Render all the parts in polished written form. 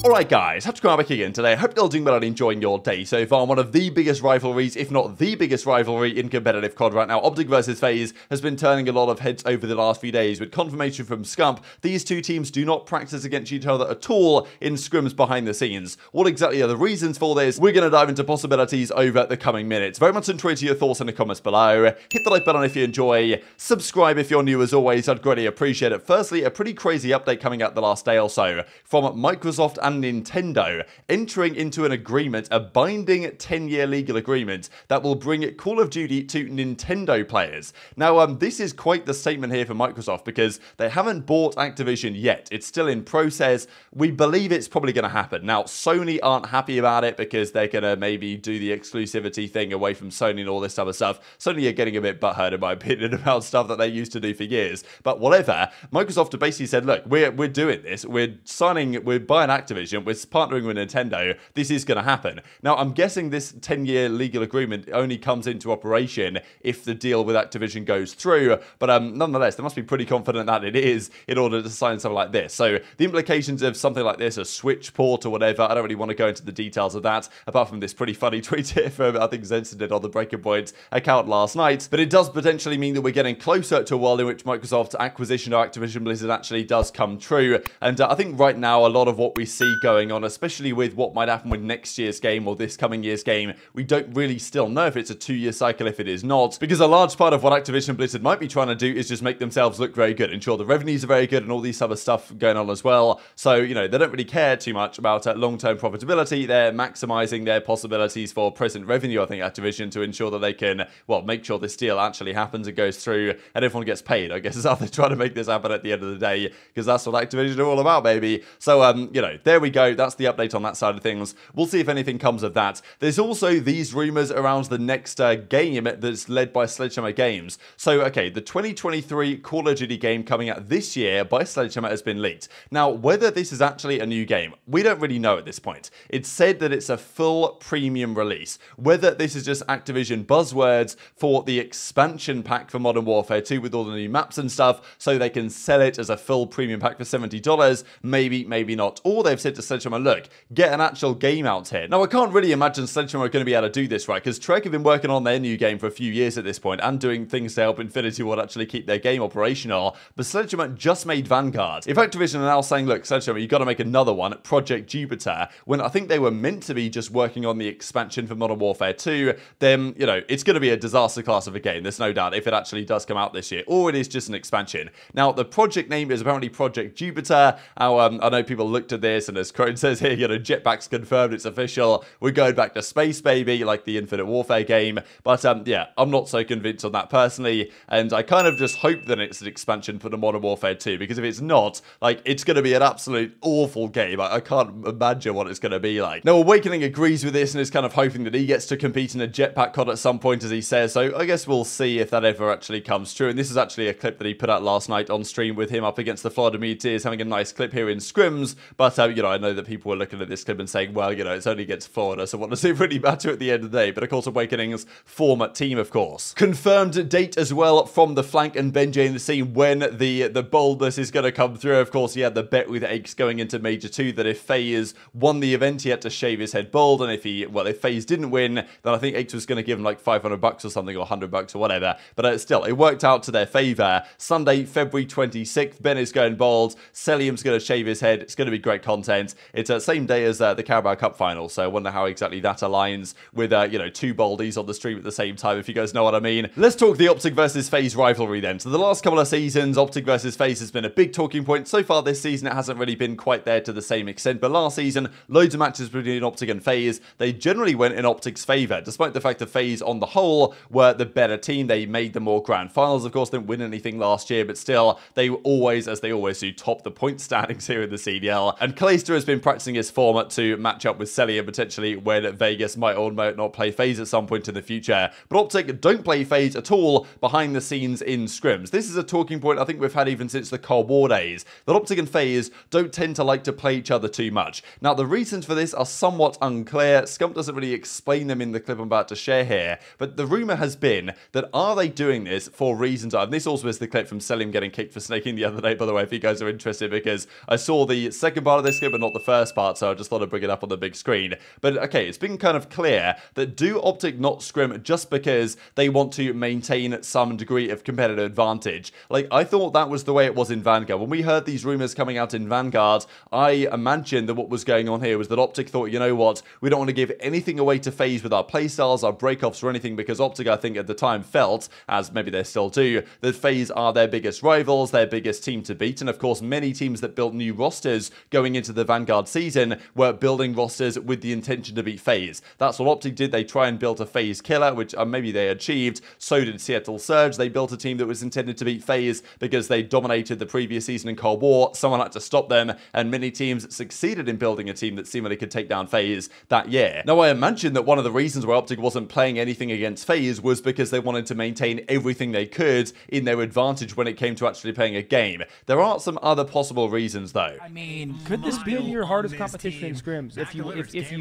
Alright guys, TacticalRab back again today. I hope you're all doing well and enjoying your day so far. One of the biggest rivalries, if not the biggest rivalry in competitive CoD right now, OpTic versus FaZe, has been turning a lot of heads over the last few days. With confirmation from Scump, these two teams do not practice against each other at all in scrims behind the scenes. What exactly are the reasons for this? We're going to dive into possibilities over the coming minutes. Very much enjoy your thoughts in the comments below. Hit the like button if you enjoy. Subscribe if you're new as always, I'd greatly appreciate it. Firstly, a pretty crazy update coming out the last day or so from Microsoft and Nintendo entering into an agreement, a binding 10-year legal agreement that will bring Call of Duty to Nintendo players. Now, this is quite the statement here for Microsoft because they haven't bought Activision yet. It's still in process. We believe it's probably going to happen. Now, Sony aren't happy about it because they're going to maybe do the exclusivity thing away from Sony and all this other stuff. Sony are getting a bit butthurt, in my opinion, about stuff that they used to do for years. But whatever, Microsoft have basically said, look, we're doing this. We're buying Activision. We're partnering with Nintendo. This is going to happen. Now, I'm guessing this 10-year legal agreement only comes into operation if the deal with Activision goes through, but nonetheless, they must be pretty confident that it is in order to sign something like this. So the implications of something like this, a Switch port or whatever, I don't really want to go into the details of that, apart from this pretty funny tweet here from, I think, Zenson did on the Breaking Point account last night, but it does potentially mean that we're getting closer to a world in which Microsoft's acquisition of Activision Blizzard actually does come true, and I think right now a lot of what we see going on, especially with what might happen with next year's game or this coming year's game, we don't really still know if it's a 2-year cycle, if it is not, because a large part of what Activision Blizzard might be trying to do is just make themselves look very good, ensure the revenues are very good and all these other stuff going on as well. So, you know, they don't really care too much about long-term profitability. They're maximizing their possibilities for present revenue, I think, Activision, to ensure that they can, well, make sure this deal actually happens and goes through and everyone gets paid, I guess, is how they're trying to make this happen at the end of the day, because that's what Activision are all about, baby. So, you know, there we go. That's the update on that side of things. We'll see if anything comes of that. There's also these rumors around the next game that's led by Sledgehammer Games. So, okay, the 2023 Call of Duty game coming out this year by Sledgehammer has been leaked. Now, whether this is actually a new game, we don't really know at this point. It's said that it's a full premium release. Whether this is just Activision buzzwords for the expansion pack for Modern Warfare 2 with all the new maps and stuff, so they can sell it as a full premium pack for $70, maybe, maybe not. Or they've said to Sledgehammer, look, get an actual game out here. Now, I can't really imagine Sledgehammer are going to be able to do this, right? Because Trek have been working on their new game for a few years at this point and doing things to help Infinity Ward actually keep their game operational. But Sledgehammer just made Vanguard. If Activision are now saying, look, Sledgehammer, you've got to make another one, Project Jupiter, when I think they were meant to be just working on the expansion for Modern Warfare 2, then, you know, it's going to be a disaster class of a game. There's no doubt if it actually does come out this year, or it is just an expansion. Now, the project name is apparently Project Jupiter. Now, I know people looked at this, and as Crone says here, you know, Jetpack's confirmed, it's official. We're going back to space, baby, like the Infinite Warfare game. But yeah, I'm not so convinced on that personally, and I kind of just hope that it's an expansion for the Modern Warfare 2, because if it's not, like, it's going to be an absolute awful game. I can't imagine what it's going to be like. Now, Awakening agrees with this and is kind of hoping that he gets to compete in a Jetpack COD at some point, as he says, so I guess we'll see if that ever actually comes true. And this is actually a clip that he put out last night on stream with him up against the Florida Muteers, having a nice clip here in Scrims, but, you know, I know that people were looking at this clip and saying, well, you know, it's only against Florida, so what does it really matter at the end of the day? But of course, Awakening's former team, of course. Confirmed date as well from the Flank and Benji in the scene when the boldness is going to come through. Of course, he had the bet with Aches going into Major 2 that if FaZe won the event, he had to shave his head bald, and if FaZe didn't win, then I think Aches was going to give him like $500 or something, or $100 or whatever. But still, it worked out to their favor. Sunday, February 26th, Ben is going bald. Cellium's going to shave his head. It's going to be great content. It's the same day as the Carabao Cup final, so I wonder how exactly that aligns with, you know, two boldies on the stream at the same time, if you guys know what I mean. Let's talk the OpTic versus FaZe rivalry then. So the last couple of seasons, OpTic versus FaZe has been a big talking point. So far this season, it hasn't really been quite there to the same extent, but last season, loads of matches between OpTic and FaZe. They generally went in OpTic's favor, despite the fact that FaZe, on the whole, were the better team. They made the more grand finals, of course, didn't win anything last year, but still, they always, as they always do, top the point standings here in the CDL. And Clay Clayster has been practicing his form to match up with Cellium potentially when Vegas might or might not play FaZe at some point in the future. But OpTic don't play FaZe at all behind the scenes in scrims. This is a talking point I think we've had even since the Cold War days, that OpTic and FaZe don't tend to like to play each other too much. Now, the reasons for this are somewhat unclear. Scump doesn't really explain them in the clip I'm about to share here, but the rumor has been that are they doing this for reasons, and this also is the clip from Cellium getting kicked for snaking the other day, by the way, if you guys are interested, because I saw the second part of this clip but not the first part, so I just thought I'd bring it up on the big screen. But okay, it's been kind of clear that do OpTic not scrim just because they want to maintain some degree of competitive advantage? Like, I thought that was the way it was in Vanguard. When we heard these rumors coming out in Vanguard, I imagined that what was going on here was that OpTic thought, you know what, we don't want to give anything away to FaZe with our playstyles, our breakoffs, or anything, because OpTic, I think, at the time felt, as maybe they still do, that FaZe are their biggest rivals, their biggest team to beat, and of course, many teams that built new rosters going into the Vanguard season were building rosters with the intention to beat FaZe. That's what OpTic did. They try and build a FaZe killer, which maybe they achieved. So did Seattle Surge. They built a team that was intended to beat FaZe because they dominated the previous season in Cold War. Someone had to stop them, and many teams succeeded in building a team that seemingly could take down FaZe that year. Now, I imagine that one of the reasons why OpTic wasn't playing anything against FaZe was because they wanted to maintain everything they could in their advantage when it came to actually playing a game. There are some other possible reasons, though. I mean, could this be your hardest competition in scrims? If you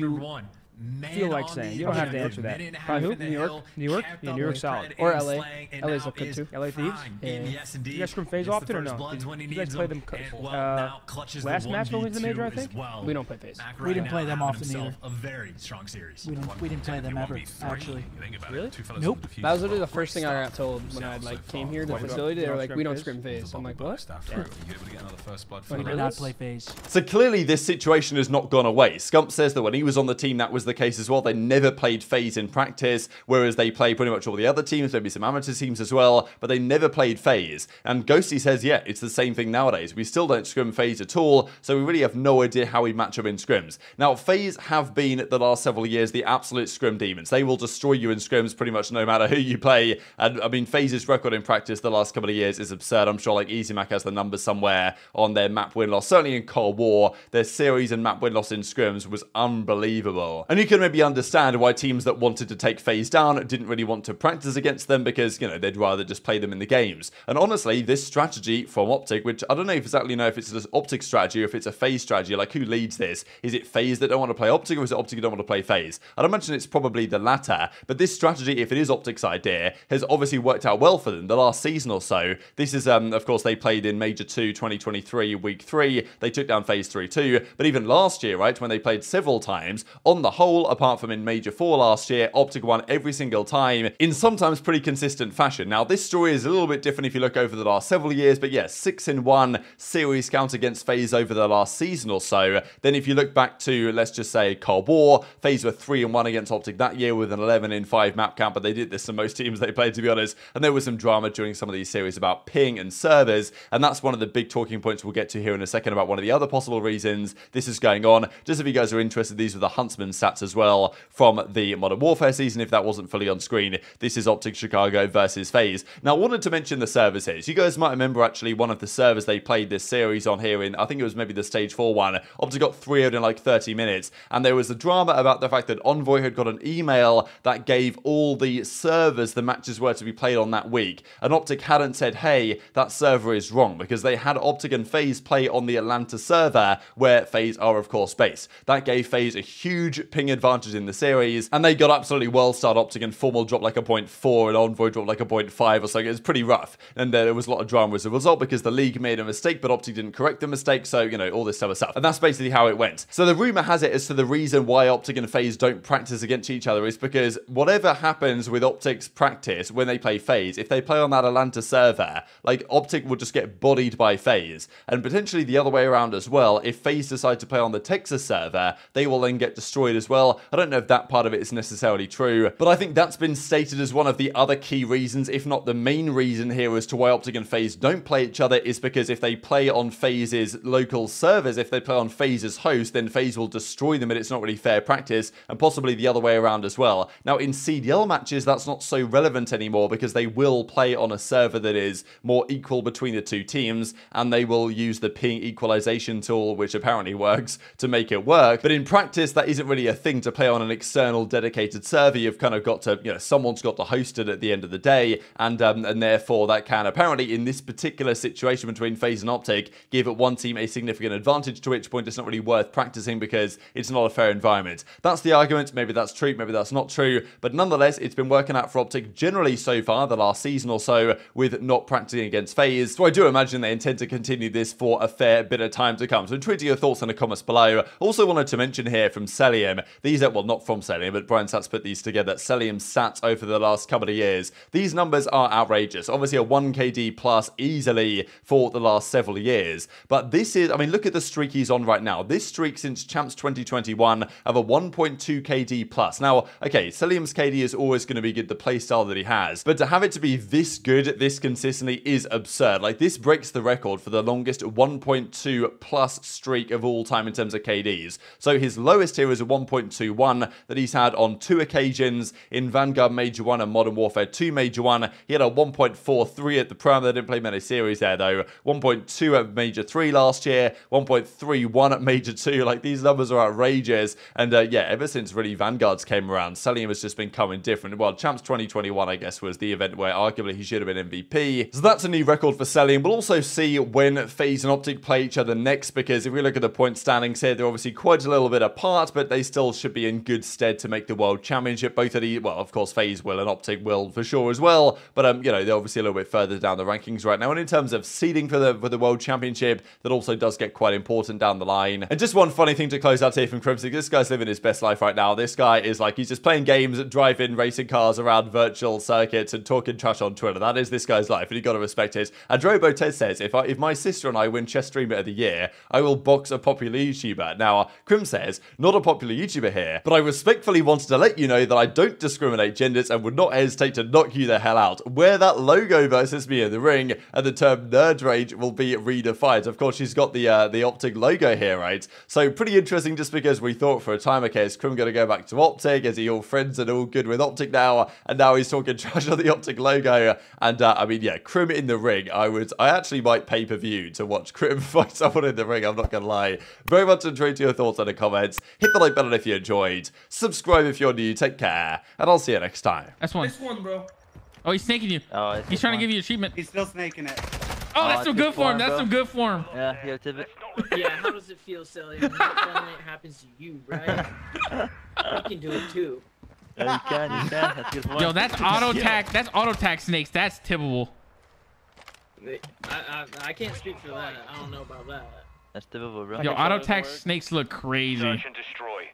feel like saying. You don't have to answer that. Probably who? New York? New York? Yeah, New York's solid. Or LA. LA's up good too. LA Thieves? Yeah. Do you guys scrim FaZe often or no? Did you guys play them last match when we went to the major, I think? We don't play FaZe. We didn't play them often either. A very strong series. We didn't play them ever, actually. Really? Nope. That was literally the first thing I got told when I came here to the facility. They were like, we don't scrim FaZe. I'm like, what? We did not play FaZe. So clearly this situation has not gone away. Scump says that when he was on the team that was the case as well. They never played FaZe in practice, whereas they play pretty much all the other teams, maybe some amateur teams as well, but they never played FaZe. And Ghosty says, yeah, it's the same thing nowadays. We still don't scrim FaZe at all, so we really have no idea how we match up in scrims. Now, FaZe have been, the last several years, the absolute scrim demons. They will destroy you in scrims pretty much no matter who you play. And I mean, FaZe's record in practice the last couple of years is absurd. I'm sure like Mack has the numbers somewhere on their map win-loss. Certainly in Cold War, their series and map win-loss in scrims was unbelievable. And you can maybe understand why teams that wanted to take FaZe down didn't really want to practice against them because, you know, they'd rather just play them in the games. And honestly, this strategy from OpTic, which I don't know exactly know if it's an OpTic strategy or if it's a FaZe strategy, like who leads this? Is it FaZe that don't want to play OpTic, or is it OpTic that don't want to play FaZe? I'd imagine it's probably the latter, but this strategy, if it is OpTic's idea, has obviously worked out well for them the last season or so. This is, of course, they played in Major 2 2023, Week 3. They took down FaZe 3-2, but even last year, right, when they played several times, on the whole, apart from in Major 4 last year, OpTic won every single time in sometimes pretty consistent fashion. Now, this story is a little bit different if you look over the last several years, but yes, 6-1 series count against FaZe over the last season or so. Then if you look back to, let's just say, Cold War, FaZe were 3-1 against OpTic that year with an 11-5 map count, but they did this to most teams they played, to be honest, and there was some drama during some of these series about ping and servers, and that's one of the big talking points we'll get to here in a second about one of the other possible reasons this is going on. Just if you guys are interested, these were the Huntsman stats as well from the Modern Warfare season, if that wasn't fully on screen. This is OpTic Chicago versus FaZe. Now, I wanted to mention the servers here. So you guys might remember actually one of the servers they played this series on here in, I think it was maybe the Stage 4 one. OpTic got 3-0 in like 30 minutes, and there was a drama about the fact that Envoy had got an email that gave all the servers the matches were to be played on that week, and OpTic hadn't said, hey, that server is wrong, because they had OpTic and FaZe play on the Atlanta server, where FaZe are, of course, based. That gave FaZe a huge ping advantage in the series, and they got absolutely well-starred. OpTic and Formal dropped like a 0.4, and Envoy dropped like a 0.5 or so. It was pretty rough, and there was a lot of drama as a result because the league made a mistake, but OpTic didn't correct the mistake, so, you know, all this type of stuff. And that's basically how it went. So the rumor has it as to the reason why OpTic and FaZe don't practice against each other is because whatever happens with OpTic's practice when they play FaZe, if they play on that Atlanta server, like, OpTic will just get bodied by FaZe, and potentially the other way around as well. If FaZe decide to play on the Texas server, they will then get destroyed as as well. I don't know if that part of it is necessarily true, but I think that's been stated as one of the other key reasons, if not the main reason here as to why OpTic and FaZe don't play each other, is because if they play on FaZe's local servers, if they play on FaZe's host, then FaZe will destroy them, and it's not really fair practice, and possibly the other way around as well. Now, in CDL matches, that's not so relevant anymore because they will play on a server that is more equal between the two teams, and they will use the ping equalization tool, which apparently works, to make it work. But in practice, that isn't really a thing to play on an external dedicated server. You've kind of got to, someone's got to host it at the end of the day, and therefore that can apparently, in this particular situation between FaZe and OpTic, give one team a significant advantage, to which point it's not really worth practicing because it's not a fair environment. That's the argument. Maybe that's true, maybe that's not true, but nonetheless, it's been working out for OpTic generally so far, the last season or so, with not practicing against FaZe. So I do imagine they intend to continue this for a fair bit of time to come. So tweet your thoughts in the comments below. Also wanted to mention here from Cellium, these are, well, not from Cellium, but Brian Sats put these together, Cellium's stats over the last couple of years. These numbers are outrageous. Obviously a 1 KD plus easily for the last several years. But this is, I mean, look at the streak he's on right now. This streak since Champs 2021 of a 1.2 KD plus. Now, okay, Cellium's KD is always going to be good, the playstyle that he has. But to have it to be this good, this consistently, is absurd. Like, this breaks the record for the longest 1.2 plus streak of all time in terms of KDs. So his lowest here is a 1.21 that he's had on 2 occasions in Vanguard Major 1 and Modern Warfare 2 Major 1. He had a 1.43 at the Prime. They didn't play many series there though. 1.2 at Major 3 last year. 1.31 at Major 2. Like, these numbers are outrageous. And yeah, ever since really Vanguards came around, Cellium has just been coming different. Well, Champs 2021, I guess, was the event where arguably he should have been MVP. So that's a new record for Cellium. We'll also see when FaZe and OpTic play each other next, because if we look at the point standings here, they're obviously quite a little bit apart, but they still should be in good stead to make the World Championship. Both of the, well, of course, FaZe will and OpTic will for sure as well, but they're obviously a little bit further down the rankings right now. And in terms of seeding for the World Championship, that also does get quite important down the line. And just one funny thing to close out here from Crimsix, this guy's living his best life right now. This guy is like, he's just playing games, driving racing cars around virtual circuits and talking trash on Twitter. That is this guy's life, and you got to respect it. Andrea Botez says, if my sister and I win Chess Streamer of the Year, I will box a popular YouTuber. Now, Crim says, not a popular YouTuber here, but I respectfully wanted to let you know that I don't discriminate genders and would not hesitate to knock you the hell out. Wear that logo versus me in the ring, and the term nerd rage will be redefined. Of course, she's got the OpTic logo here, right? So pretty interesting, just because we thought for a time, okay, is Crim going to go back to OpTic? Is he all friends and all good with OpTic now? And now he's talking trash on the OpTic logo. And I mean, yeah, Crim in the ring. I actually might pay-per-view to watch Crim fight someone in the ring, I'm not gonna lie. Very much enjoyed your thoughts in the comments. Hit the like button if you enjoyed. Subscribe if you're new. Take care, and I'll see you next time. That's one. This one, bro. Oh, he's snaking you. Oh, he's trying to give you a treatment. He's still snaking it. Oh, that's some good form. That's some good form. Yeah, yo, Tibbet. Yeah, how does it feel, Cellium? When it happens to you, right? You can do it too. Yeah, you can. That's good form. Yo, that's auto tack. That's auto tack snakes. That's tippable. I can't speak for that. I don't know about that. That's tippable, bro. Yo, auto tack snakes look crazy. Search and destroy.